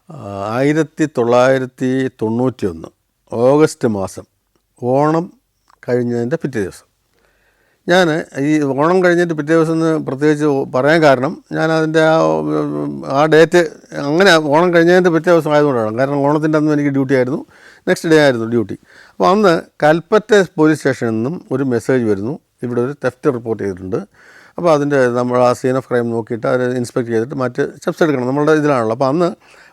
1991 August മാസം ഓണം കഴിഞ്ഞതിൻ്റെ പിറ്റേ ദിവസം ഞാൻ ഈ ഓണം കഴിഞ്ഞിട്ട് പിറ്റേ ദിവസം എന്ന് പ്രത്യേകിച്ച് പറയാൻ കാരണം ഞാനതിൻ്റെ ആ ഡേറ്റ് അങ്ങനെ ഓണം കഴിഞ്ഞതിൻ്റെ പിറ്റേ ദിവസം ആയതുകൊണ്ടാണ്. കാരണം ഓണത്തിൻ്റെ അന്നും എനിക്ക് ഡ്യൂട്ടി ആയിരുന്നു, നെക്സ്റ്റ് ഡേ ആയിരുന്നു ഡ്യൂട്ടി. അപ്പോൾ അന്ന് കൽപ്പറ്റ പോലീസ് സ്റ്റേഷനിൽ നിന്നും ഒരു മെസ്സേജ് വരുന്നു, ഇവിടെ ഒരു തെഫ്റ്റ് റിപ്പോർട്ട് ചെയ്തിട്ടുണ്ട്. അപ്പോൾ അതിൻ്റെ നമ്മൾ ആ സീൻ ഓഫ് ക്രൈം നോക്കിയിട്ട് അത് ഇൻസ്പെക്ട് ചെയ്തിട്ട് മറ്റ് സ്റ്റെപ്സ് എടുക്കണം, നമ്മളുടെ ഇതിലാണല്ലോ. അപ്പോൾ അന്ന്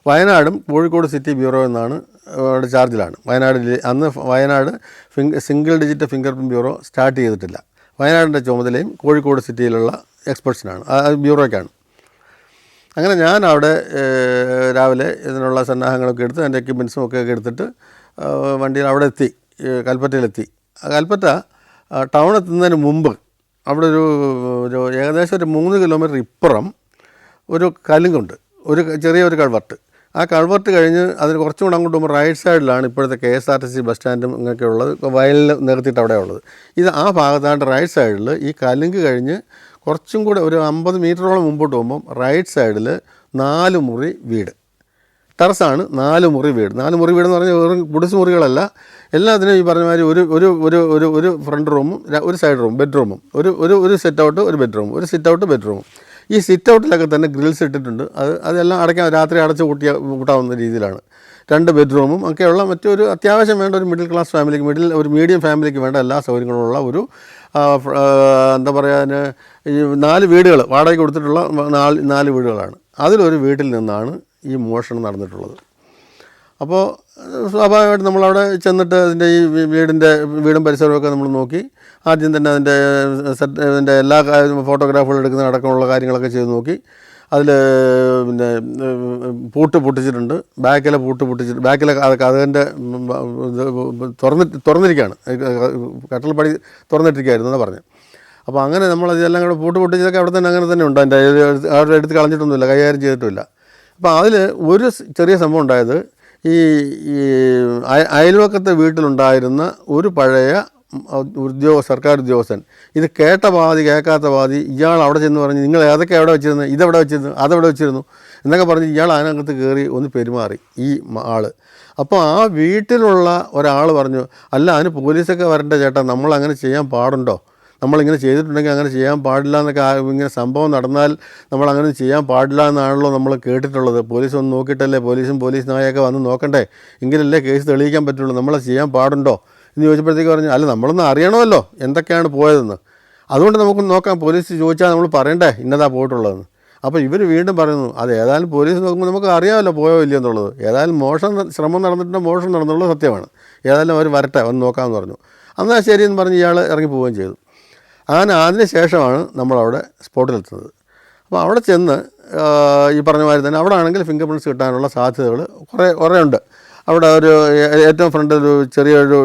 വയനാടും കോഴിക്കോട് സിറ്റി ബ്യൂറോ എന്നാണ് അവിടെ ചാർജിലാണ്. അന്ന് Wayanad single digit finger print bureau start ചെയ്തിട്ടില്ല. വയനാടിൻ്റെ ചുമതലയും കോഴിക്കോട് സിറ്റിയിലുള്ള എക്സ്പെർട്സിനാണ്, ബ്യൂറോയ്ക്കാണ്. അങ്ങനെ ഞാൻ അവിടെ രാവിലെ ഇതിനുള്ള സന്നാഹങ്ങളൊക്കെ എടുത്ത് എൻ്റെ എക്യുപ്മെൻസും ഒക്കെ എടുത്തിട്ട് വണ്ടിയിൽ അവിടെ എത്തി, കൽപ്പറ്റയിലെത്തി. കൽപ്പറ്റ ടൗൺ എത്തുന്നതിന് മുമ്പ് അവിടെ ഒരു ഏകദേശം ഒരു 3 കിലോമീറ്റർ ഇപ്പുറം ഒരു കലുങ്കുണ്ട്, ചെറിയൊരു കൾവർട്ട്. ആ കൾവർട്ട് കഴിഞ്ഞ് അതിന് കുറച്ചും കൂടെ അങ്ങോട്ട് പോകുമ്പോൾ റൈറ്റ് സൈഡിലാണ് ഇപ്പോഴത്തെ KSRTC ബസ് സ്റ്റാൻഡും ഇങ്ങനെയൊക്കെ ഉള്ളത്, വയലിൽ നിർത്തിയിട്ട് അവിടെ ഉള്ളത്. ആ ഭാഗത്തായിട്ട് റൈറ്റ് സൈഡിൽ ഈ കലുങ്ക് കഴിഞ്ഞ് കുറച്ചും കൂടെ ഒരു 50 മീറ്ററോളം മുമ്പോട്ട് പോകുമ്പം റൈറ്റ് സൈഡിൽ 4 മുറി വീട്, ടെറസാണ്. 4 മുറി വീട്. 4 മുറി വീടെന്ന് പറഞ്ഞാൽ വെറും കുടിസ് മുറികളല്ല, എല്ലാത്തിനും ഈ പറഞ്ഞ മാതിരി ഒരു ഫ്രണ്ട് റൂമും ഒരു സൈഡ് റൂം ബെഡ്റൂമും ഒരു സിറ്റ് ഔട്ട് ഒരു ബെഡ്റൂമും ഒരു സിറ്റ് ഔട്ട് ബെഡ്റൂമും. ഈ സിറ്റ് ഔട്ടിലൊക്കെ തന്നെ ഗ്രിൽസ് ഇട്ടിട്ടുണ്ട്. അതെല്ലാം രാത്രി അടച്ച് കൂട്ടാവുന്ന രീതിയിലാണ്. 2 ബെഡ്റൂമും ഒക്കെയുള്ള മറ്റൊരു അത്യാവശ്യം വേണ്ട ഒരു മിഡിൽ ക്ലാസ് ഫാമിലിക്ക്, ഒരു മീഡിയം ഫാമിലിക്ക് വേണ്ട എല്ലാ സൗകര്യങ്ങളുള്ള ഒരു എന്താ പറയുക, ഈ 4 വീടുകൾ വാടകയ്ക്ക് കൊടുത്തിട്ടുള്ള 4 വീടുകളാണ്. അതിലൊരു വീട്ടിൽ നിന്നാണ് ഈ മോഷണം നടന്നിട്ടുള്ളത്. അപ്പോൾ സ്വാഭാവികമായിട്ട് നമ്മളവിടെ ചെന്നിട്ട് അതിൻ്റെ ഈ വീടും പരിസരമൊക്കെ നമ്മൾ നോക്കി. ആദ്യം തന്നെ അതിൻ്റെ എല്ലാ ഫോട്ടോഗ്രാഫുകൾ എടുക്കുന്ന അടക്കമുള്ള കാര്യങ്ങളൊക്കെ ചെയ്ത് നോക്കി. അതിൽ പിന്നെ പൂട്ട് പൊട്ടിച്ചിട്ടുണ്ട്, ബാക്കിലെ അതിൻ്റെ തുറന്നിരിക്കുകയാണ്, കട്ടൽ പടി തുറന്നിട്ടിരിക്കുകയായിരുന്നു എന്ന് പറഞ്ഞു. അപ്പോൾ അങ്ങനെ നമ്മളതെല്ലാം കൂടെ പൂട്ട് പൊട്ടിച്ചതൊക്കെ അവിടെ തന്നെ അങ്ങനെ തന്നെ ഉണ്ട്. അതിൻ്റെ അവിടെ എടുത്ത് കളഞ്ഞിട്ടൊന്നുമില്ല, കൈകാര്യം ചെയ്തിട്ടുമില്ല. അപ്പോൾ അതിൽ ഒരു ചെറിയ സംഭവം ഉണ്ടായത്, ഈ അയൽവക്കത്തെ വീട്ടിലുണ്ടായിരുന്ന ഒരു പഴയ സർക്കാർ ഉദ്യോഗസ്ഥൻ ഇത് കേട്ട പാതി കേൾക്കാത്ത പാതി ഇയാൾ അവിടെ ചെന്ന് പറഞ്ഞ്, നിങ്ങൾ ഏതൊക്കെ എവിടെ വെച്ചിരുന്നു, ഇതെവിടെ വെച്ചിരുന്നു, അതെവിടെ വെച്ചിരുന്നു എന്നൊക്കെ പറഞ്ഞ് ഇയാൾ അതിനകത്ത് കയറി ഒന്ന് പെരുമാറി ഈ ആൾ. അപ്പോൾ ആ വീട്ടിലുള്ള ഒരാൾ പറഞ്ഞു, അല്ല അതിന് പോലീസൊക്കെ വരണ്ട ചേട്ടാ, നമ്മളങ്ങനെ ചെയ്യാൻ പാടുണ്ടോ, നമ്മളിങ്ങനെ ചെയ്തിട്ടുണ്ടെങ്കിൽ അങ്ങനെ ചെയ്യാൻ പാടില്ല എന്നൊക്കെ, ഇങ്ങനെ സംഭവം നടന്നാൽ നമ്മളങ്ങനെ ചെയ്യാൻ പാടില്ല എന്നാണല്ലോ നമ്മൾ കേട്ടിട്ടുള്ളത്. പോലീസ് ഒന്ന് നോക്കിയിട്ടല്ലേ, പോലീസ് നായൊക്കെ വന്ന് നോക്കണ്ടേ, എങ്കിലല്ലേ കേസ് തെളിയിക്കാൻ പറ്റുള്ളൂ, നമ്മളത് ചെയ്യാൻ പാടുണ്ടോ എന്ന് ചോദിച്ചപ്പോഴത്തേക്ക് പറഞ്ഞു, അല്ല നമ്മളൊന്ന് അറിയണമല്ലോ എന്തൊക്കെയാണ് പോയതെന്ന്, അതുകൊണ്ട് നമുക്ക് നോക്കാം, പോലീസ് ചോദിച്ചാൽ നമ്മൾ പറയണ്ടേ ഇന്നതാ പോയിട്ടുള്ളതെന്ന്. അപ്പോൾ ഇവർ വീണ്ടും പറയുന്നു, അത് ഏതായാലും പോലീസ് നോക്കുമ്പോൾ നമുക്ക് അറിയാമല്ലോ പോയോ ഇല്ലയോ എന്നുള്ളത്, ഏതായാലും ശ്രമം നടന്നിട്ടുണ്ടോ മോഷണം നടന്നുള്ളത് സത്യമാണ്, ഏതായാലും അവർ വരട്ടെ വന്ന് നോക്കാമെന്ന് പറഞ്ഞു. എന്നാൽ ശരിയെന്ന് പറഞ്ഞ് ഇയാൾ ഇറങ്ങി പോവുകയും ചെയ്തു. അങ്ങനെ അതിന് ശേഷമാണ് നമ്മളവിടെ സ്പോട്ടിലെത്തുന്നത്. അപ്പോൾ അവിടെ ചെന്ന് ഈ പറഞ്ഞ മാതിരി തന്നെ അവിടെ ആണെങ്കിൽ ഫിംഗർ പ്രിൻറ്റ്സ് കിട്ടാനുള്ള സാധ്യതകൾ കുറേ ഉണ്ട്. അവിടെ ഏറ്റവും ഫ്രണ്ടിൽ ചെറിയൊരു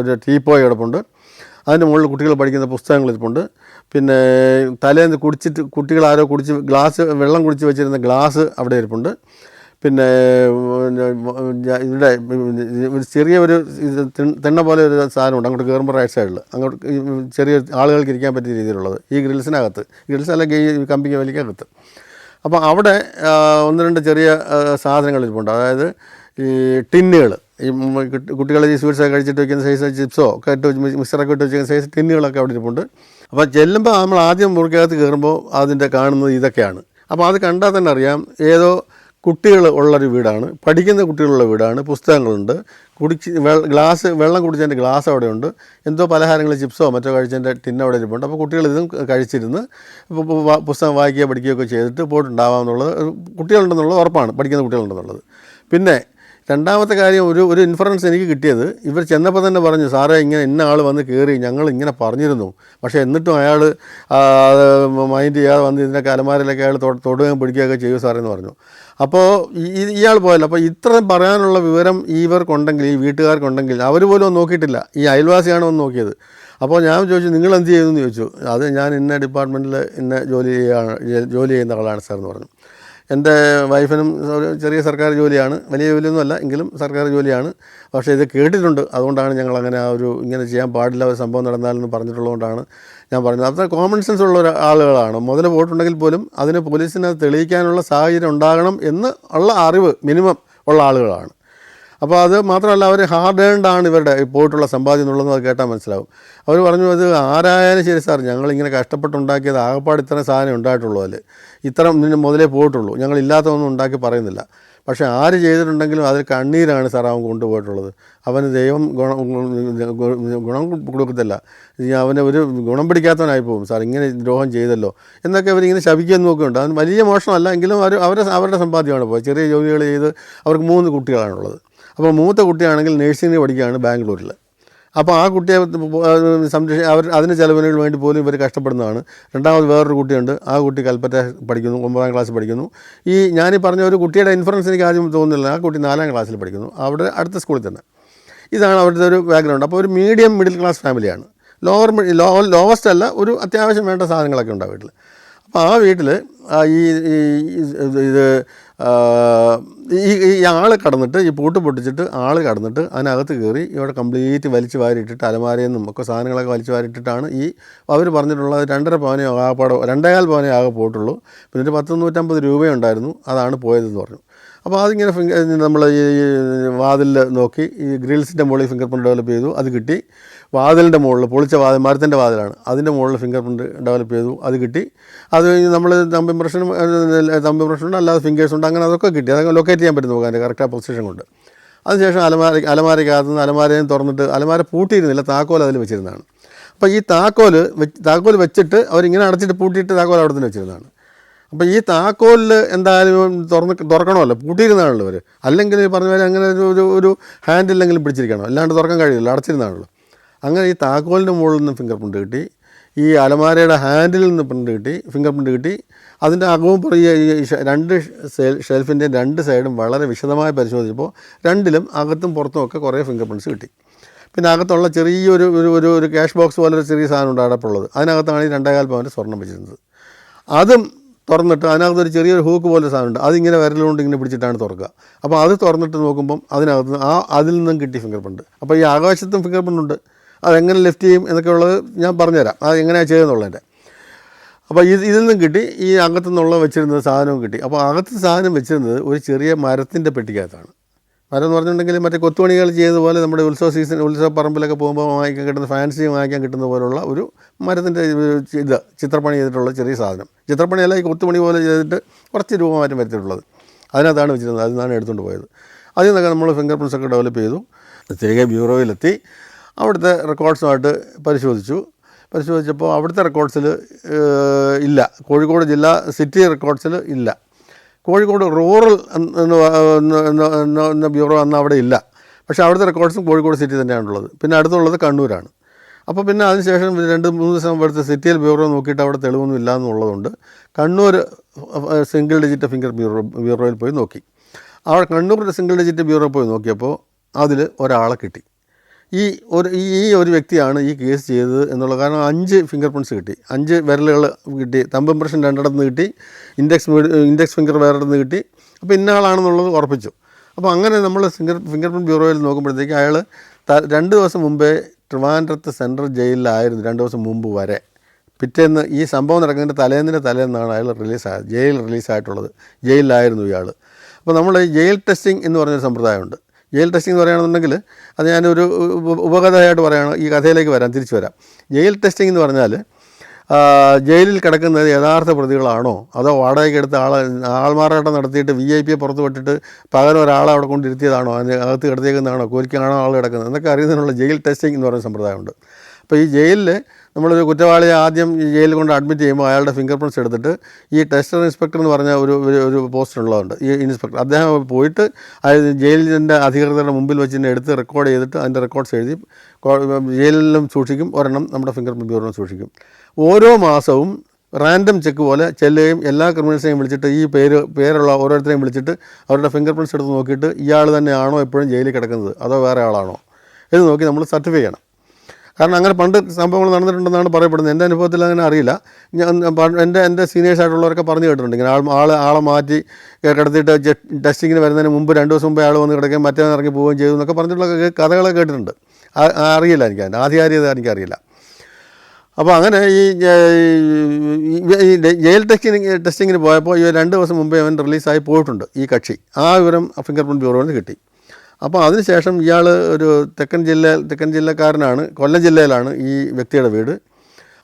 ഒരു ടീപ്പോയ് കിടപ്പുണ്ട്, അതിൻ്റെ മുകളിൽ കുട്ടികൾ പഠിക്കുന്ന പുസ്തകങ്ങൾ ഇരിപ്പുണ്ട്. പിന്നെ തലേന്ന് കുട്ടികൾ ആരോ വെള്ളം കുടിച്ച് വെച്ചിരുന്ന ഗ്ലാസ് അവിടെ ഇരിപ്പുണ്ട്. പിന്നെ ഇവിടെ ചെറിയൊരു തിണ്ണ പോലെ ഒരു സാധനമുണ്ട് അങ്ങോട്ട് കയറുമ്പോൾ റൈറ്റ് സൈഡിൽ, അങ്ങോട്ട് ചെറിയ ആളുകൾക്ക് ഇരിക്കാൻ പറ്റിയ രീതിയിലുള്ളത്, ഈ ഗ്രിൽസിനകത്ത്, ഗ്രിൽസ് അല്ലെങ്കിൽ ഈ കമ്പിക്ക് വലിക്കകത്ത്. അപ്പോൾ അവിടെ 1-2 ചെറിയ സാധനങ്ങൾ ഇരിപ്പുണ്ട്. അതായത് ഈ ടിന്നുകൾ, ഈ കുട്ടികൾ ഈ സ്വീറ്റ്സൊക്കെ കഴിച്ചിട്ട് വയ്ക്കുന്ന സൈസ് ചിപ്സോ ഒക്കെ ഇട്ട് മിക്സറൊക്കെ ഇട്ട് വെച്ചിരിക്കുന്ന സൈസ് ടിന്നുകളൊക്കെ അവിടെ ഇരിപ്പുണ്ട്. അപ്പോൾ ചെല്ലുമ്പോൾ നമ്മൾ ആദ്യം മുറിക്കകത്ത് കയറുമ്പോൾ അതിൻ്റെ കാണുന്നത് ഇതൊക്കെയാണ്. അപ്പോൾ അത് കണ്ടാൽ തന്നെ അറിയാം ഏതോ കുട്ടികൾ ഉള്ളൊരു വീടാണ്, പഠിക്കുന്ന കുട്ടികളുള്ള വീടാണ്, പുസ്തകങ്ങളുണ്ട്, വെള്ളം കുടിച്ചതിൻ്റെ ഗ്ലാസ് അവിടെയുണ്ട്, എന്തോ പലഹാരങ്ങൾ ചിപ്സോ മറ്റോ കഴിച്ചതിൻ്റെ ടിന്ന് അവിടെ ഇരിപ്പുണ്ട്. അപ്പോൾ കുട്ടികൾ ഇതും കഴിച്ചിരുന്ന് പുസ്തകം വായിക്കുകയോ പഠിക്കുകയൊക്കെ ചെയ്തിട്ട് പോയിട്ടുണ്ടാവാമെന്നുള്ളത്, കുട്ടികളുണ്ടെന്നുള്ളത് ഉറപ്പാണ്, പഠിക്കുന്ന കുട്ടികളുണ്ടെന്നുള്ളത്. പിന്നെ രണ്ടാമത്തെ കാര്യം, ഒരു ഇൻഫറൻസ് എനിക്ക് കിട്ടിയത്, ഇവർ ചെന്നപ്പോൾ തന്നെ പറഞ്ഞു, സാറേ ഇങ്ങനെ ഇന്ന ആൾ വന്ന് കയറി, ഞങ്ങൾ ഇങ്ങനെ പറഞ്ഞിരുന്നു, പക്ഷേ എന്നിട്ടും അയാൾ മൈൻഡ് ചെയ്യാതെ വന്ന് ഇതിൻ്റെ അലമാരയിലൊക്കെ അയാൾ തൊടുകയും പിടിക്കുകയൊക്കെ ചെയ്യും സാറേ എന്ന് പറഞ്ഞു. അപ്പോൾ ഇയാൾ പോയല്ലോ. അപ്പോൾ ഇത്രയും പറയാനുള്ള വിവരം ഇവർക്കുണ്ടെങ്കിൽ, ഈ വീട്ടുകാർക്കുണ്ടെങ്കിൽ, അവർ പോലും ഒന്നും നോക്കിയിട്ടില്ല, ഈ അയൽവാസിയാണ് ഒന്ന് നോക്കിയത്. അപ്പോൾ ഞാൻ ചോദിച്ചു, നിങ്ങൾ എന്ത് ചെയ്തെന്ന് ചോദിച്ചു. അത് ഞാൻ ഇന്ന ഡിപ്പാർട്ട്മെൻറ്റിൽ ഇന്ന ജോലി ചെയ്യുന്ന ആളാണ് സാർ എന്ന് പറഞ്ഞു. എൻ്റെ വൈഫിനും ഒരു ചെറിയ സർക്കാർ ജോലിയാണ്, വലിയ ജോലിയൊന്നുമല്ല എങ്കിലും സർക്കാർ ജോലിയാണ്. പക്ഷേ ഇത് കേട്ടിട്ടുണ്ട്, അതുകൊണ്ടാണ് ഞങ്ങളങ്ങനെ ഇങ്ങനെ ചെയ്യാൻ പാടില്ല ഒരു സംഭവം നടന്നാലെന്ന് പറഞ്ഞിട്ടുള്ളതുകൊണ്ടാണ് ഞാൻ പറഞ്ഞത്. അത്ര കോമൺ സെൻസ് ഉള്ള ആളുകളാണ്. മുതൽ പോയിട്ടുണ്ടെങ്കിൽ പോലും അതിന് പോലീസിന് തെളിയിക്കാനുള്ള സാഹചര്യം ഉണ്ടാകണം എന്ന് ഉള്ള അറിവ് മിനിമം ഉള്ള ആളുകളാണ്. അപ്പോൾ അത് മാത്രമല്ല, അവർ ഹാർഡ് ഏൺഡ് ആണ് ഇവരുടെ പോയിട്ടുള്ള സമ്പാദ്യം എന്നുള്ളതെന്ന് അത് കേട്ടാൽ മനസ്സിലാവും. അവർ പറഞ്ഞു, അത് ആരായാലും ശരി സാർ, ഞങ്ങളിങ്ങനെ കഷ്ടപ്പെട്ടുണ്ടാക്കിയത് ആകെപ്പാട് ഇത്രയും സാധനം ഉണ്ടായിട്ടുള്ളൂ, അതിൽ ഇത്ര മുതലേ പോയിട്ടുള്ളൂ, ഞങ്ങളില്ലാത്തതൊന്നും ഉണ്ടാക്കി പറയുന്നില്ല. പക്ഷേ ആര് ചെയ്തിട്ടുണ്ടെങ്കിലും അതിൽ കണ്ണീരാണ് സാർ അവൻ കൊണ്ടുപോയിട്ടുള്ളത്. അവന് ദൈവം ഗുണം കൊടുക്കത്തില്ല, അവന് ഒരു ഗുണം പിടിക്കാത്തവനായി പോകും സാർ, ഇങ്ങനെ ദ്രോഹം ചെയ്തല്ലോ എന്നൊക്കെ അവരിങ്ങനെ ശപിക്കാൻ നോക്കുന്നുണ്ട്. അവന് വലിയ മോഷണമല്ല എങ്കിലും അവരുടെ സമ്പാദ്യമാണ് പോയത്. ചെറിയ ജോലികൾ ചെയ്ത് അവർക്ക് 3 കുട്ടികളാണുള്ളത്. അപ്പോൾ മൂത്ത കുട്ടിയാണെങ്കിൽ നഴ്സിംഗ് പഠിക്കുകയാണ് ബാംഗ്ലൂരിൽ. അപ്പോൾ ആ കുട്ടിയെ അതിന് ചിലവിന് വേണ്ടി പോലും ഇവർ കഷ്ടപ്പെടുന്നതാണ്. രണ്ടാമത് വേറൊരു കുട്ടിയുണ്ട്, ആ കുട്ടി കൽപ്പറ്റ പഠിക്കുന്നു, 9ാം ക്ലാസ്സിൽ പഠിക്കുന്നു. ഞാനീ പറഞ്ഞ ഒരു കുട്ടിയുടെ ഇൻഫറൻസ് എനിക്ക് ആദ്യം തോന്നുന്നില്ല. ആ കുട്ടി 4ാം ക്ലാസ്സിൽ പഠിക്കുന്നു, അവിടെ അടുത്ത സ്കൂളിൽ തന്നെ. ഇതാണ് അവിടുത്തെ ഒരു ബാക്ക്ഗ്രൗണ്ട്. അപ്പോൾ ഒരു മീഡിയം മിഡിൽ ക്ലാസ് ഫാമിലിയാണ്. ലോവസ്റ്റ് അല്ല, ഒരു അത്യാവശ്യം വേണ്ട സാധനങ്ങളൊക്കെ ഉണ്ട് ആ വീട്ടിൽ. അപ്പോൾ ആ വീട്ടിൽ ഈ ആൾ കടന്നിട്ട്, ഈ പൂട്ട് പൊട്ടിച്ചിട്ട് ആൾ കടന്നിട്ട് അതിനകത്ത് കയറി ഇവിടെ കംപ്ലീറ്റ് വലിച്ചു വാരിയിട്ടിട്ട് അലമാരയിൽ നിന്നും ഒക്കെ സാധനങ്ങളൊക്കെ വലിച്ചു വാരിയിട്ടിട്ടാണ് അവർ പറഞ്ഞിട്ടുള്ളത് 2.5 പവനേ ആകെപ്പാടോ 2.25 പവനേ ആകെ പോയിട്ടുള്ളൂ. പിന്നെ ഒരു 100-150 രൂപയുണ്ടായിരുന്നു, അതാണ് പോയതെന്ന് പറഞ്ഞു. അപ്പോൾ അതിങ്ങനെ നമ്മൾ ഈ വാതിലിൽ നോക്കി, ഈ ഗ്രിൽസിൻ്റെ മുകളിൽ ഫിംഗർ പ്രിൻറ്റ് ഡെവലപ്പ് ചെയ്തു, അത് കിട്ടി. വാതിലിൻ്റെ മുകളിൽ, പൊളിച്ച മരത്തിൻ്റെ വാതിലാണ്, അതിൻ്റെ മുകളിൽ ഫിംഗർ പ്രിൻറ്റ് ഡെവലപ്പ് ചെയ്തു, അത് കിട്ടി. അത് കഴിഞ്ഞ് നമ്മൾ തമ്പ് ഇംപ്രഷനുണ്ട്, അല്ലാതെ ഫിംഗേഴ്സ് ഉണ്ട്, അങ്ങനെ അതൊക്കെ കിട്ടി. അതൊക്കെ ലൊക്കേറ്റ് ചെയ്യാൻ പറ്റും നമുക്ക് അതിൻ്റെ കറക്റ്റായ പൊസിഷൻ കൊണ്ട്. അതിനുശേഷം അലമാരയ്ക്കകത്തുനിന്ന് അലമാരയും തുറന്നിട്ട്, അലമാര പൂട്ടിയിരുന്നില്ല, താക്കോൽ അതിൽ വെച്ചിരുന്നതാണ്. അപ്പോൾ ഈ താക്കോൽ വെച്ചിട്ട് അവരിങ്ങനെ അടച്ചിട്ട് പൂട്ടിയിട്ട് താക്കോൽ അവിടെ തന്നെ വെച്ചിരുന്നതാണ്. അപ്പോൾ ഈ താക്കോലിൽ എന്തായാലും തുറക്കണമല്ലോ, പൂട്ടിയിരുന്നാണല്ലോ അവർ. അല്ലെങ്കിൽ ഈ പറഞ്ഞ പോലെ അങ്ങനെ ഒരു ഹാൻഡിലെങ്കിലും പിടിച്ചിരിക്കണം, അല്ലാണ്ട് തുറക്കാൻ കഴിയില്ല, അടച്ചിരുന്നാണല്ലോ. അങ്ങനെ ഈ താക്കോലിൻ്റെ മുകളിൽ നിന്ന് ഫിംഗർ പ്രിൻറ്റ് കിട്ടി, ഈ അലമാരയുടെ ഹാൻഡിൽ നിന്ന് ഫിംഗർ പ്രിൻറ്റ് കിട്ടി. അതിൻ്റെ അകവും ഈ 2 ഷെൽഫിൻ്റെ 2 സൈഡും വളരെ വിശദമായി പരിശോധിച്ചപ്പോൾ 2ലും അകത്തും പുറത്തും ഒക്കെ കുറേ ഫിംഗർ പ്രിൻറ്റ്സ് കിട്ടി. പിന്നെ അകത്തുള്ള ചെറിയൊരു ക്യാഷ് ബോക്സ് പോലെ ഒരു ചെറിയ സാധനം ഉണ്ട് അടപ്പുള്ളത്, അതിനകത്താണ് ഈ 2.25 പവൻ്റെ സ്വർണ്ണം വെച്ചിരുന്നത്. അതും തുറന്നിട്ട് അതിനകത്തൊരു ചെറിയൊരു ഹൂക്ക് പോലെ സാധനമുണ്ട്, അതിങ്ങനെ വിരലുകൊണ്ട് ഇങ്ങനെ പിടിച്ചിട്ടാണ് തുറക്കുക. അപ്പോൾ അത് തുറന്നിട്ട് നോക്കുമ്പം അതിനകത്ത് അതിൽ നിന്നും കിട്ടി ഫിംഗർ പ്രിൻറ്റ്. അപ്പോൾ ഈ ആകാശത്തും ഫിംഗർ പ്രിൻ്റ് ഉണ്ട്, അതെങ്ങനെ ലെഫ്റ്റ് ചെയ്യും എന്നൊക്കെ ഉള്ളത് ഞാൻ പറഞ്ഞുതരാം, അത് എങ്ങനെയാണ് ചെയ്യുന്നുള്ളതിൻ്റെ. അപ്പോൾ ഇതിൽ നിന്നും കിട്ടി, ഈ അകത്തു നിന്നുള്ള വെച്ചിരുന്നത് സാധനവും കിട്ടി. അപ്പോൾ അകത്ത് സാധനം വെച്ചിരുന്നത് ഒരു ചെറിയ മരത്തിൻ്റെ പെട്ടിക്കകത്താണ്. മരം എന്ന് പറഞ്ഞിട്ടുണ്ടെങ്കിൽ മറ്റേ കൊത്തുപണികൾ ചെയ്തതുപോലെ നമ്മുടെ ഉത്സവ പറമ്പിലൊക്കെ പോകുമ്പോൾ വാങ്ങിക്കാൻ കിട്ടുന്ന, ഫാൻസി വാങ്ങിക്കാൻ കിട്ടുന്ന പോലുള്ള ഒരു മരത്തിൻ്റെ ചിത്രപ്പണി ചെയ്തിട്ടുള്ള ചെറിയ സാധനം. ചിത്രപ്പണിയല്ല, ഈ കൊത്തുപണി പോലെ ചെയ്തിട്ട് കുറച്ച് രൂപമാറ്റം വരുത്തിയിട്ടുള്ളത്, അതിനകത്താണ് വെച്ചിരുന്നത്. അതിൽ നിന്നാണ് എടുത്തുകൊണ്ട് പോയത്. അതിൽ നിന്നൊക്കെ നമ്മൾ ഫിംഗർ പ്രിൻറ്റ്സൊക്കെ ഡെവലപ്പ് ചെയ്തു. തിരികെ ബ്യൂറോയിലെത്തി അവിടുത്തെ റെക്കോർഡ്സുമായിട്ട് പരിശോധിച്ചപ്പോൾ അവിടുത്തെ റെക്കോർഡ്സിൽ ഇല്ല. കോഴിക്കോട് ജില്ലാ സിറ്റി റെക്കോർഡ്സിൽ ഇല്ല. കോഴിക്കോട് റൂറൽ എന്ന ബ്യൂറോ അന്ന് അവിടെ ഇല്ല. പക്ഷേ അവിടുത്തെ റെക്കോർഡ്സും കോഴിക്കോട് സിറ്റി തന്നെയാണുള്ളത്. പിന്നെ അടുത്തുള്ളത് കണ്ണൂരാണ്. അപ്പോൾ പിന്നെ അതിനുശേഷം 2-3 ദിവസം എടുത്ത് സിറ്റിയിൽ ബ്യൂറോ നോക്കിയിട്ട് അവിടെ തെളിവൊന്നും ഇല്ല എന്നുള്ളതുകൊണ്ട് കണ്ണൂർ സിംഗിൾ ഡിജിറ്റ് ഫിംഗർ ബ്യൂറോയിൽ പോയി നോക്കി. അവിടെ കണ്ണൂർ സിംഗിൾ ഡിജിറ്റ് ബ്യൂറോ പോയി നോക്കിയപ്പോൾ അതിൽ ഒരാളെ കിട്ടി. ഈ ഒരു വ്യക്തിയാണ് ഈ കേസ് ചെയ്തത് എന്നുള്ള. കാരണം 5 ഫിംഗർ പ്രിൻറ്റ്സ് കിട്ടി, 5 വിരലുകൾ കിട്ടി, തമ്പ് ഇംപ്രഷൻ 2 കിട്ടി, ഇൻഡെക്സ് ഫിംഗർ വേറെ കിട്ടി. അപ്പോൾ ഇന്ന ആളാണെന്നുള്ളത് ഉറപ്പിച്ചു. അപ്പോൾ അങ്ങനെ നമ്മൾ ഫിംഗർ പ്രിൻറ്റ് ബ്യൂറോയിൽ നോക്കുമ്പോഴത്തേക്ക് അയാൾ 2 ദിവസം മുമ്പേ ട്രിവാൻഡ്രത്ത് സെൻട്രൽ ജയിലിലായിരുന്നു, 2 ദിവസം മുമ്പ് വരെ. പിറ്റേന്ന് ഈ സംഭവം നടക്കുന്നതിൻ്റെ തലേന്നാണ് അയാൾ റിലീസായിട്ടുള്ളത്. ജയിലിലായിരുന്നു ഇയാൾ. അപ്പോൾ നമ്മൾ ജയിൽ ടെസ്റ്റിംഗ് എന്ന് പറഞ്ഞൊരു സമ്പ്രദായമുണ്ട്. ജയിൽ ടെസ്റ്റിംഗ് എന്ന് പറയുകയാണെന്നുണ്ടെങ്കിൽ അത് ഞാനൊരു ഉപകഥയായിട്ട് പറയുകയാണ്, ഈ കഥയിലേക്ക് തിരിച്ചു വരാം. ജയിൽ ടെസ്റ്റിംഗ് എന്ന് പറഞ്ഞാൽ ജയിലിൽ കിടക്കുന്നത് യഥാർത്ഥ പ്രതികളാണോ, അതോ വാടകയ്ക്കെടുത്ത് ആൾമാറാട്ടം നടത്തിയിട്ട് VIP പുറത്ത് വിട്ടിട്ട് പകരം ഒരാളെ അവിടെ കൊണ്ടിരുത്തിയതാണോ, അതിന് അകത്ത് കിടത്തിയേക്കുന്നതാണോ, കോരിക്കാണോ ആൾ കിടക്കുന്നത് എന്നൊക്കെ അറിയുന്നതിനുള്ള ജയിൽ ടെസ്റ്റിംഗ് എന്ന് പറയുന്ന സമ്പ്രദായമുണ്ട്. അപ്പോൾ ഈ ജയിലിൽ നമ്മളൊരു കുറ്റവാളിയെ ആദ്യം ജയിലിൽ കൊണ്ട് അഡ്മിറ്റ് ചെയ്യുമ്പോൾ അയാളുടെ ഫിംഗർ പ്രിൻറ്റ്സ് എടുത്തിട്ട് ഈ ടെസ്റ്റർ ഇൻസ്പെക്ടർ എന്ന് പറഞ്ഞ ഒരു പോസ്റ്റുള്ളതുണ്ട്. ഈ ഇൻസ്പെക്ടർ അദ്ദേഹം പോയിട്ട് ജയിലിൻ്റെ അധികൃതരുടെ മുമ്പിൽ വെച്ച് തന്നെ എടുത്ത് റെക്കോർഡ് ചെയ്തിട്ട് അതിൻ്റെ റെക്കോർഡ്സ് എഴുതി ജയിലിലും സൂക്ഷിക്കും, ഒരെണ്ണം നമ്മുടെ ഫിംഗർ പ്രിൻറ്റ് ബ്യൂറോയിലും സൂക്ഷിക്കും. ഓരോ മാസവും റാൻഡം ചെക്ക് പോലെ ചെല്ലുകയും എല്ലാ ക്രിമിനൽസിനെയും വിളിച്ചിട്ട് ഈ പേരുള്ള ഓരോരുത്തരെയും വിളിച്ചിട്ട് അവരുടെ ഫിംഗർ പ്രിൻറ്റ്സ് എടുത്ത് നോക്കിയിട്ട് ഇയാൾ തന്നെയാണോ എപ്പോഴും ജയിലിൽ കിടക്കുന്നത് അതോ വേറെ ആളാണോ എന്ന് നോക്കി നമ്മൾ സർട്ടിഫൈ ചെയ്യണം. കാരണം അങ്ങനെ പണ്ട് സംഭവങ്ങൾ നടന്നിട്ടുണ്ടെന്നാണ് പറയപ്പെടുന്നത്. എൻ്റെ അനുഭവത്തിൽ അങ്ങനെ അറിയില്ല. എൻ്റെ സീനിയേഴ്സായിട്ടുള്ളവരൊക്കെ പറഞ്ഞു കേട്ടിട്ടുണ്ട്. ഇങ്ങനെ ആളെ മാറ്റി കിടത്തിയിട്ട് ടെസ്റ്റിങ്ങിന് വരുന്നതിന് മുമ്പ് 2 ദിവസം മുമ്പേ ആൾ വന്ന് കിടക്കുകയും മറ്റേ ഇറങ്ങി പോവുകയും ചെയ്തു എന്നൊക്കെ പറഞ്ഞിട്ടുള്ള കഥകളൊക്കെ കേട്ടിട്ടുണ്ട്. അറിയില്ല എനിക്കതിൻ്റെ ആധികാരികത എനിക്കറിയില്ല. അപ്പോൾ അങ്ങനെ ഈ ജയിൽ ടെസ്റ്റിങ്ങിന് പോയപ്പോൾ ഈ 2 ദിവസം മുമ്പേ അവൻ റിലീസായി പോയിട്ടുണ്ട് ഈ കക്ഷി. ആ വിവരം ഫിംഗർ പ്രിൻറ്റ് ബ്യൂറോയിൽ കിട്ടി. അപ്പോൾ അതിനുശേഷം ഇയാൾ ഒരു തെക്കൻ ജില്ലക്കാരനാണ്, കൊല്ലം ജില്ലയിലാണ് ഈ വ്യക്തിയുടെ വീട്.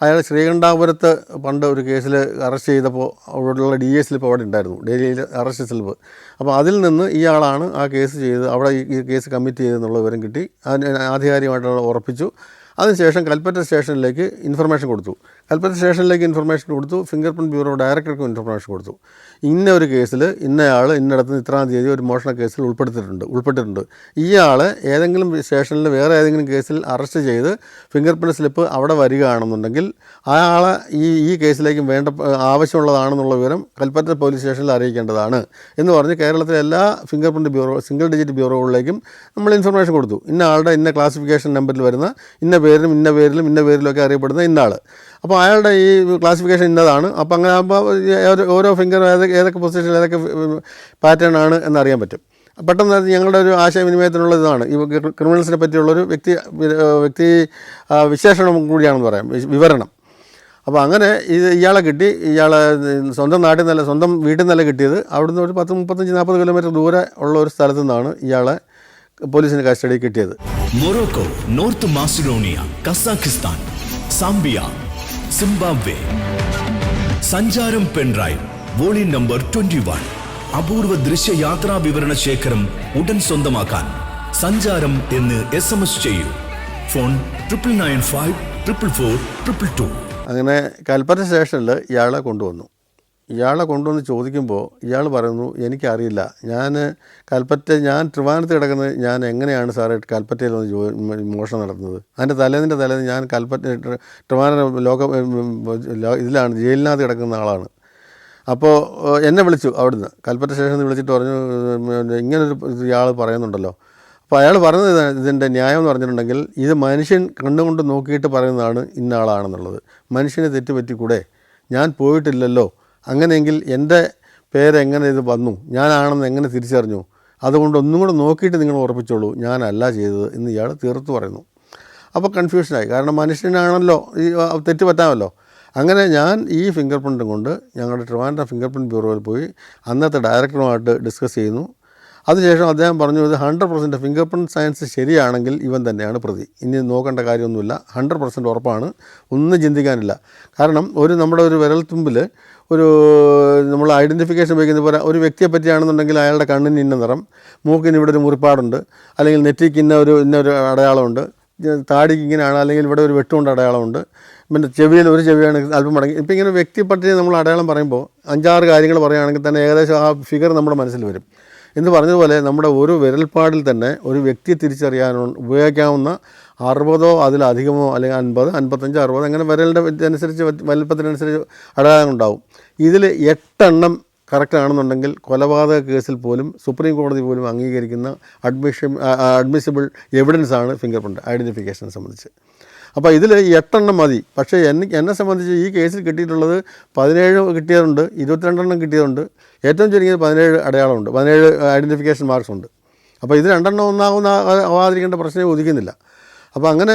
അയാൾ ശ്രീകണ്ഠാപുരത്ത് പണ്ട് ഒരു കേസിൽ അറസ്റ്റ് ചെയ്തപ്പോൾ അവിടെയുള്ള DA സ്ലിപ്പ് അവിടെ ഉണ്ടായിരുന്നു, ഡൽഹിയിൽ അറസ്റ്റ് സ്ലിപ്പ്. അപ്പോൾ അതിൽ നിന്ന് ഇയാളാണ് ആ കേസ് ചെയ്ത് അവിടെ ഈ കേസ് കമ്മിറ്റ് ചെയ്തെന്നുള്ള വിവരം കിട്ടി. അതിന് ആധികാരികമായിട്ട് ഉറപ്പിച്ചു. അതിനുശേഷം കൽപ്പറ്റ സ്റ്റേഷനിലേക്ക് ഇൻഫർമേഷൻ കൊടുത്തു. ഫിംഗർ പ്രിൻറ്റ് ബ്യൂറോ ഡയറക്ടർക്കും ഇൻഫർമേഷൻ കൊടുത്തു. ഇന്ന ഒരു കേസിൽ ഇന്നയാൾ ഇന്നിടത്ത് ഇത്രാം തീയതി ഒരു മോഷണ കേസിൽ ഉൾപ്പെട്ടിട്ടുണ്ട്. ഇയാളെ ഏതെങ്കിലും സ്റ്റേഷനിൽ വേറെ ഏതെങ്കിലും കേസിൽ അറസ്റ്റ് ചെയ്ത് ഫിംഗർ പ്രിൻറ്റ് സ്ലിപ്പ് അവിടെ വരികയാണെന്നുണ്ടെങ്കിൽ അയാളെ ഈ കേസിലേക്കും വേണ്ട ആവശ്യമുള്ളതാണെന്നുള്ള വിവരം കൽപ്പറ്റ പോലീസ് സ്റ്റേഷനിൽ അറിയിക്കേണ്ടതാണ് എന്ന് പറഞ്ഞ് കേരളത്തിലെ എല്ലാ finger print bureau single digit ബ്യൂറോകളിലേക്കും നമ്മൾ ഇൻഫർമേഷൻ കൊടുത്തു. ഇന്ന ആളുടെ ഇന്ന ക്ലാസിഫിക്കേഷൻ നമ്പറിൽ വരുന്ന ഇന്ന പേരിലും ഒക്കെ അറിയപ്പെടുന്ന ഇന്ന ആൾ. അപ്പോൾ അയാളുടെ ഈ ക്ലാസിഫിക്കേഷൻ ഇന്നതാണ്. അപ്പോൾ അങ്ങനെ ആകുമ്പോൾ ഓരോ ഫിംഗർ ഏതൊക്കെ പൊസിഷനിൽ ഏതൊക്കെ പാറ്റേൺ ആണ് എന്നറിയാൻ പറ്റും. പെട്ടെന്ന് ഞങ്ങളുടെ ഒരു ആശയവിനിമയത്തിനുള്ള ഇതാണ്. ഈ ക്രിമിനൽസിനെ പറ്റിയുള്ളൊരു വ്യക്തി വിശേഷണം കൂടിയാണെന്ന് പറയാം, വിവരണം. അപ്പോൾ അങ്ങനെ ഇയാളെ കിട്ടി. ഇയാളെ സ്വന്തം വീട്ടിൽ നിന്നല്ല കിട്ടിയത്. അവിടുന്ന് ഒരു 35-40 കിലോമീറ്റർ ദൂരെ ഉള്ള ഒരു സ്ഥലത്തു നിന്നാണ് ഇയാളെ പോലീസിന് കസ്റ്റഡി കിട്ടിയത്. Morocco, north Macedonia, Kazakhstan, Zambia, Zimbabwe. സഞ്ചാരം പെൻഡ്രൈവ് വോളിയം നമ്പർ 21. അപൂർവ ദൃശ്യയാത്രാ വിവരണ ശേഖരം ഉടൻ സ്വന്തമാക്കാൻ സഞ്ചാരം എന്ന് SMS ചെയ്യൂ. ഫോൺ 9995444222. അങ്ങനെ കൽപ്പറ്റ സ്റ്റേഷനിൽ ഇയാളെ കൊണ്ടുവന്ന് ചോദിക്കുമ്പോൾ ഇയാൾ പറയുന്നു, എനിക്കറിയില്ല, ഞാൻ ട്രിവാൻഡ്രത്ത് കിടക്കുന്നത്, ഞാൻ എങ്ങനെയാണ് സാറേ കൽപ്പറ്റയിൽ വന്ന് മോഷണം നടത്തുന്നത്? അതിൻ്റെ തലേന്ന് ഞാൻ ട്രിവാൻഡ്രം ഇതിലാണ്, ജയിലിനകത്ത് കിടക്കുന്ന ആളാണ്. അപ്പോൾ എന്നെ വിളിച്ചു അവിടുന്ന്, കൽപ്പറ്റ സ്റ്റേഷനിൽ നിന്ന് വിളിച്ചിട്ട് പറഞ്ഞു, ഇങ്ങനൊരു ഇയാൾ പറയുന്നുണ്ടല്ലോ. അപ്പോൾ അയാൾ പറഞ്ഞത് ഇതിൻ്റെ ന്യായം എന്ന് പറഞ്ഞിട്ടുണ്ടെങ്കിൽ, ഇത് മനുഷ്യൻ കണ്ണുകൊണ്ട് നോക്കിയിട്ട് പറയുന്നതാണ് ഇന്ന ആളാണെന്നുള്ളത്. മനുഷ്യന് തെറ്റുപറ്റിക്കൂടെ? ഞാൻ പോയിട്ടില്ലല്ലോ. അങ്ങനെയെങ്കിൽ എൻ്റെ പേരെങ്ങനെ ഇത് വന്നു? ഞാനാണെന്ന് എങ്ങനെ തിരിച്ചറിഞ്ഞു? അതുകൊണ്ട് ഒന്നും കൂടെ നോക്കിയിട്ട് നിങ്ങൾ ഉറപ്പിച്ചോളൂ, ഞാനല്ല ചെയ്തത് എന്ന് ഇയാൾ തീർത്ത് പറയുന്നു. അപ്പോൾ കൺഫ്യൂഷനായി. കാരണം മനുഷ്യനാണല്ലോ, ഈ തെറ്റ് പറ്റാമല്ലോ. അങ്ങനെ ഞാൻ ഈ ഫിംഗർ പ്രിൻറ്റും കൊണ്ട് ഞങ്ങളുടെ ട്രിവാൻഡ്രം ഫിംഗർ പ്രിൻറ്റ് ബ്യൂറോയിൽ പോയി അന്നത്തെ ഡയറക്ടറുമായിട്ട് ഡിസ്കസ് ചെയ്യുന്നു. അതിനുശേഷം അദ്ദേഹം പറഞ്ഞു, ഇത് 100% ഫിംഗർ പ്രിൻറ്റ് സയൻസ് ശരിയാണെങ്കിൽ ഇവൻ തന്നെയാണ് പ്രതി. ഇനി നോക്കേണ്ട കാര്യമൊന്നുമില്ല, 100% ഉറപ്പാണ്, ഒന്നും ചിന്തിക്കാനില്ല. കാരണം നമ്മുടെ ഒരു വിരൽത്തുമ്പിൽ നമ്മൾ ഐഡൻറ്റിഫിക്കേഷൻ ഉപയോഗിക്കുന്ന പോലെ ഒരു വ്യക്തിയെ പറ്റിയാണെന്നുണ്ടെങ്കിൽ അയാളുടെ കണ്ണിന് ഇന്ന നിറം, മൂക്കിന് ഇവിടെ ഒരു മുറിപ്പാടുണ്ട്, അല്ലെങ്കിൽ നെറ്റിക്ക് ഇന്നൊരു അടയാളമുണ്ട്, താടിക്ക് ഇങ്ങനെയാണ്, അല്ലെങ്കിൽ ഇവിടെ ഒരു വെട്ടുകൊണ്ട് അടയാളമുണ്ട്, പിന്നെ ചെവിയിൽ ഒരു ചെവിയാണ് അല്പം മടങ്ങി. ഇപ്പോൾ ഇങ്ങനെ വ്യക്തിപ്പറ്റി നമ്മൾ അടയാളം പറയുമ്പോൾ 5-6 കാര്യങ്ങൾ പറയുകയാണെങ്കിൽ തന്നെ ഏകദേശം ആ ഫിഗർ നമ്മുടെ മനസ്സിൽ വരും. എന്ന് പറഞ്ഞതുപോലെ നമ്മുടെ ഒരു വിരൽപ്പാടിൽ തന്നെ ഒരു വ്യക്തിയെ ഉപയോഗിക്കാവുന്ന 60 അതിലധികമോ, അല്ലെങ്കിൽ 50, 55, 60 അങ്ങനെ വിരലിൻ്റെ അനുസരിച്ച് വലിപ്പത്തിനനുസരിച്ച് അടയാളം ഉണ്ടാവും. ഇതിൽ 8 എണ്ണം കറക്റ്റ് ആണെന്നുണ്ടെങ്കിൽ കൊലപാതക കേസിൽ പോലും സുപ്രീം കോടതി പോലും അംഗീകരിക്കുന്ന അഡ്മിസിബിൾ എവിഡൻസ് ആണ് ഫിംഗർ പ്രിൻറ്റ് ഐഡൻറ്റിഫിക്കേഷനെ സംബന്ധിച്ച്. അപ്പോൾ ഇതിൽ 8 എണ്ണം മതി. പക്ഷേ എന്നെ സംബന്ധിച്ച് ഈ കേസിൽ കിട്ടിയിട്ടുള്ളത് 17 കിട്ടിയതുണ്ട്, 22 എണ്ണം കിട്ടിയതുണ്ട്, ഏറ്റവും ചുരുങ്ങിയത് 17 അടയാളമുണ്ട്, 17 ഐഡൻറ്റിഫിക്കേഷൻ മാർക്സ് ഉണ്ട്. അപ്പോൾ ഇത് 2 എണ്ണം ആവാതിരിക്കേണ്ട പ്രശ്നം ഉദിക്കുന്നില്ല. അപ്പോൾ അങ്ങനെ